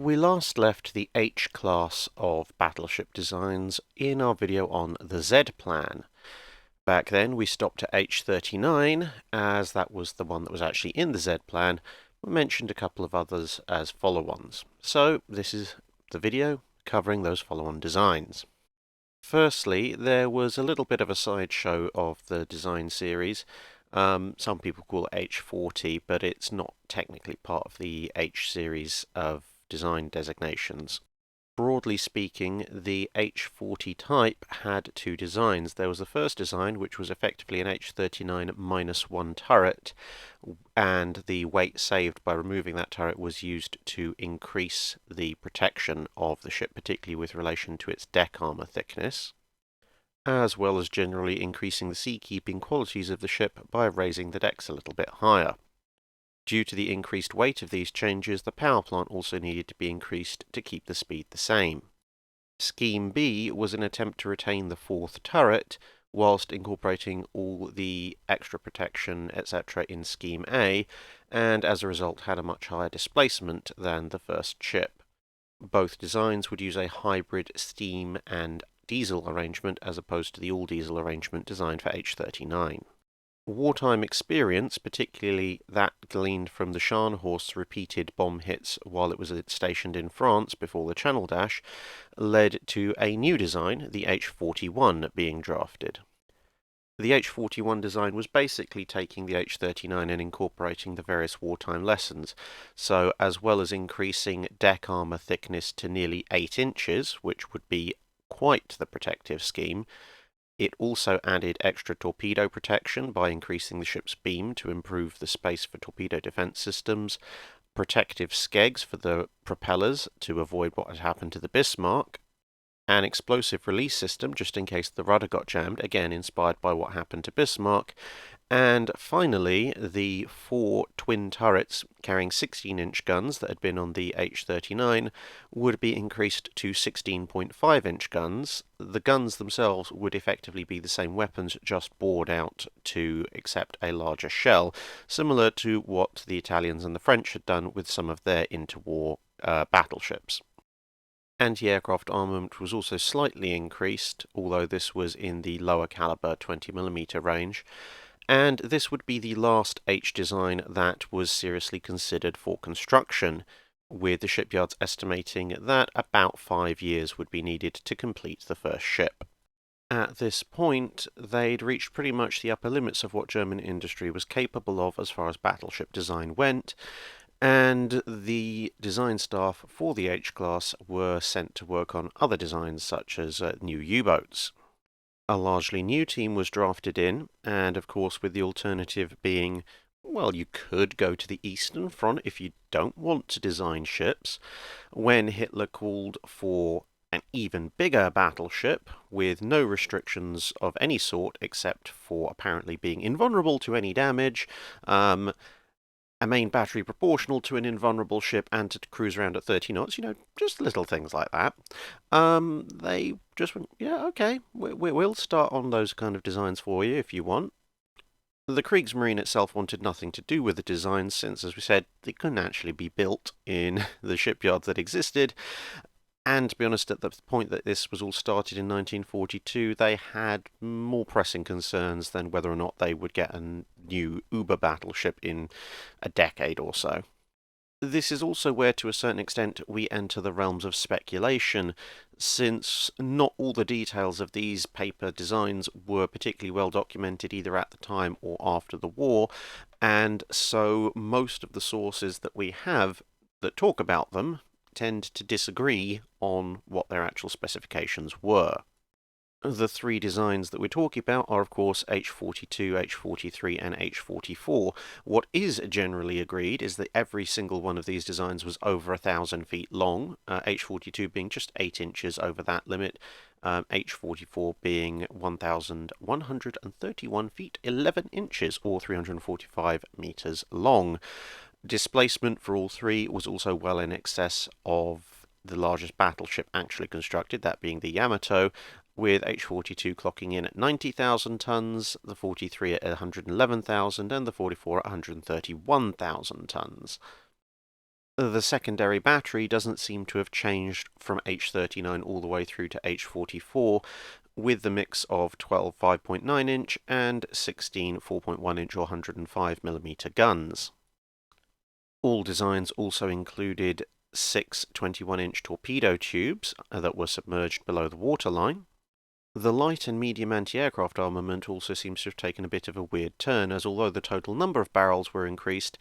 We last left the H class of battleship designs in our video on the Z plan. Back then we stopped at H-39, as that was the one that was actually in the Z plan. We mentioned a couple of others as follow-ons. So this is the video covering those follow-on designs. Firstly, there was a little bit of a sideshow of the design series. Some people call it H-40, but it's not technically part of the H series of design designations. Broadly speaking, the H-40 type had two designs. There was the first design, which was effectively an H-39-1 turret, and the weight saved by removing that turret was used to increase the protection of the ship, particularly with relation to its deck armour thickness, as well as generally increasing the seakeeping qualities of the ship by raising the decks a little bit higher. Due to the increased weight of these changes, the power plant also needed to be increased to keep the speed the same. Scheme B was an attempt to retain the fourth turret, whilst incorporating all the extra protection, etc. in Scheme A, and as a result had a much higher displacement than the first ship. Both designs would use a hybrid steam and diesel arrangement as opposed to the all-diesel arrangement designed for H-39. Wartime experience, particularly that gleaned from the Scharnhorst's repeated bomb hits while it was stationed in France before the Channel Dash, led to a new design, the H-41, being drafted. The H-41 design was basically taking the H-39 and incorporating the various wartime lessons. So, as well as increasing deck armour thickness to nearly 8 inches, which would be quite the protective scheme, it also added extra torpedo protection by increasing the ship's beam to improve the space for torpedo defense systems, protective skegs for the propellers to avoid what had happened to the Bismarck, an explosive release system just in case the rudder got jammed, again inspired by what happened to Bismarck, and finally the 4 twin turrets carrying 16-inch guns that had been on the H-39 would be increased to 16.5-inch guns. The guns themselves would effectively be the same weapons, just bored out to accept a larger shell, similar to what the Italians and the French had done with some of their interwar battleships. Anti-aircraft armament was also slightly increased, although this was in the lower caliber 20mm range, and this would be the last H design that was seriously considered for construction, with the shipyards estimating that about 5 years would be needed to complete the first ship. At this point, they'd reached pretty much the upper limits of what German industry was capable of as far as battleship design went, and the design staff for the H-class were sent to work on other designs such as new U-boats. A largely new team was drafted in, and of course with the alternative being, well, you could go to the Eastern Front if you don't want to design ships, when Hitler called for an even bigger battleship with no restrictions of any sort except for apparently being invulnerable to any damage, a main battery proportional to an invulnerable ship, and to cruise around at 30 knots, just little things like that. They just went, yeah, okay, we'll start on those kind of designs for you if you want. The Kriegsmarine itself wanted nothing to do with the designs since, as we said, they couldn't actually be built in the shipyards that existed. And to be honest, at the point that this was all started in 1942, they had more pressing concerns than whether or not they would get a new Uber battleship in a decade or so. This is also where, to a certain extent, we enter the realms of speculation, since not all the details of these paper designs were particularly well documented either at the time or after the war, and so most of the sources that we have that talk about them tend to disagree on what their actual specifications were. The 3 designs that we're talking about are, of course, H-42, H-43, and H-44. What is generally agreed is that every single one of these designs was over 1,000 feet long, H-42 being just 8 inches over that limit, H-44 being 1,131 feet 11 inches, or 345 meters long. Displacement for all 3 was also well in excess of the largest battleship actually constructed, that being the Yamato, with H-42 clocking in at 90,000 tons, the 43 at 111,000, and the 44 at 131,000 tons. The secondary battery doesn't seem to have changed from H-39 all the way through to H-44, with the mix of 12 5.9 inch and 16 4.1 inch or 105mm guns. All designs also included 6 21-inch torpedo tubes that were submerged below the waterline. The light and medium anti-aircraft armament also seems to have taken a bit of a weird turn, as although the total number of barrels were increased,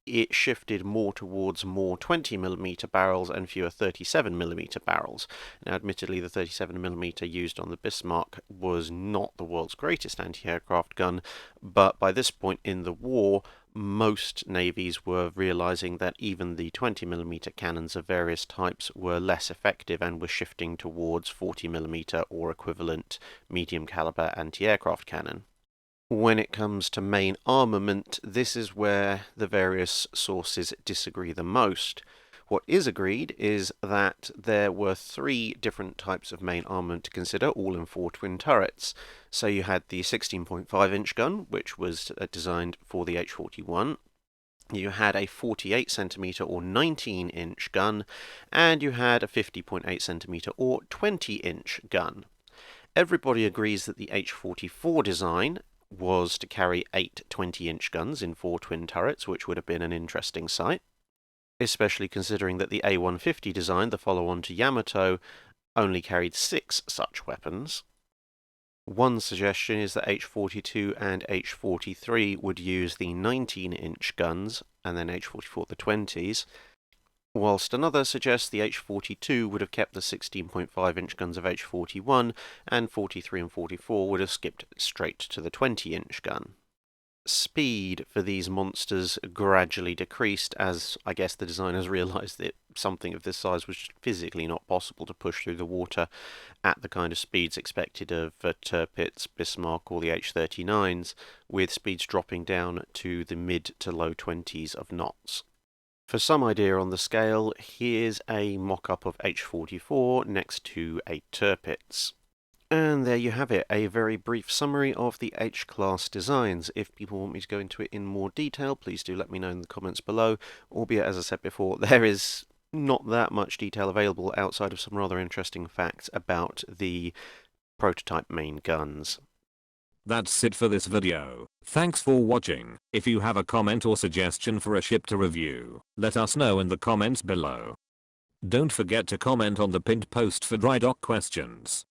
it shifted more towards more 20mm barrels and fewer 37mm barrels. Now, admittedly, the 37mm used on the Bismarck was not the world's greatest anti-aircraft gun, but by this point in the war, most navies were realizing that even the 20mm cannons of various types were less effective and were shifting towards 40mm or equivalent medium caliber anti-aircraft cannon. When it comes to main armament, this is where the various sources disagree the most. What is agreed is that there were 3 different types of main armament to consider, all in 4 twin turrets. So you had the 16.5-inch gun, which was designed for the H-41. You had a 48cm or 19-inch gun, and you had a 50.8cm or 20-inch gun. Everybody agrees that the H-44 design was to carry 8 20-inch guns in 4 twin turrets, which would have been an interesting sight, especially considering that the A-150 design, the follow-on to Yamato, only carried 6 such weapons. One suggestion is that H-42 and H-43 would use the 19-inch guns, and then H-44 the 20s, whilst another suggests the H-42 would have kept the 16.5-inch guns of H-41, and 43 and 44 would have skipped straight to the 20-inch gun. Speed for these monsters gradually decreased as, I guess, the designers realised that something of this size was just physically not possible to push through the water at the kind of speeds expected of Tirpitz, Bismarck or the H-39s, with speeds dropping down to the mid to low 20s of knots. For some idea on the scale, here's a mock-up of H-44 next to a Tirpitz. And there you have it, a very brief summary of the H-class designs. If people want me to go into it in more detail, please do let me know in the comments below, albeit, as I said before, there is not that much detail available outside of some rather interesting facts about the prototype main guns. That's it for this video. Thanks for watching. If you have a comment or suggestion for a ship to review, let us know in the comments below. Don't forget to comment on the pinned post for dry dock questions.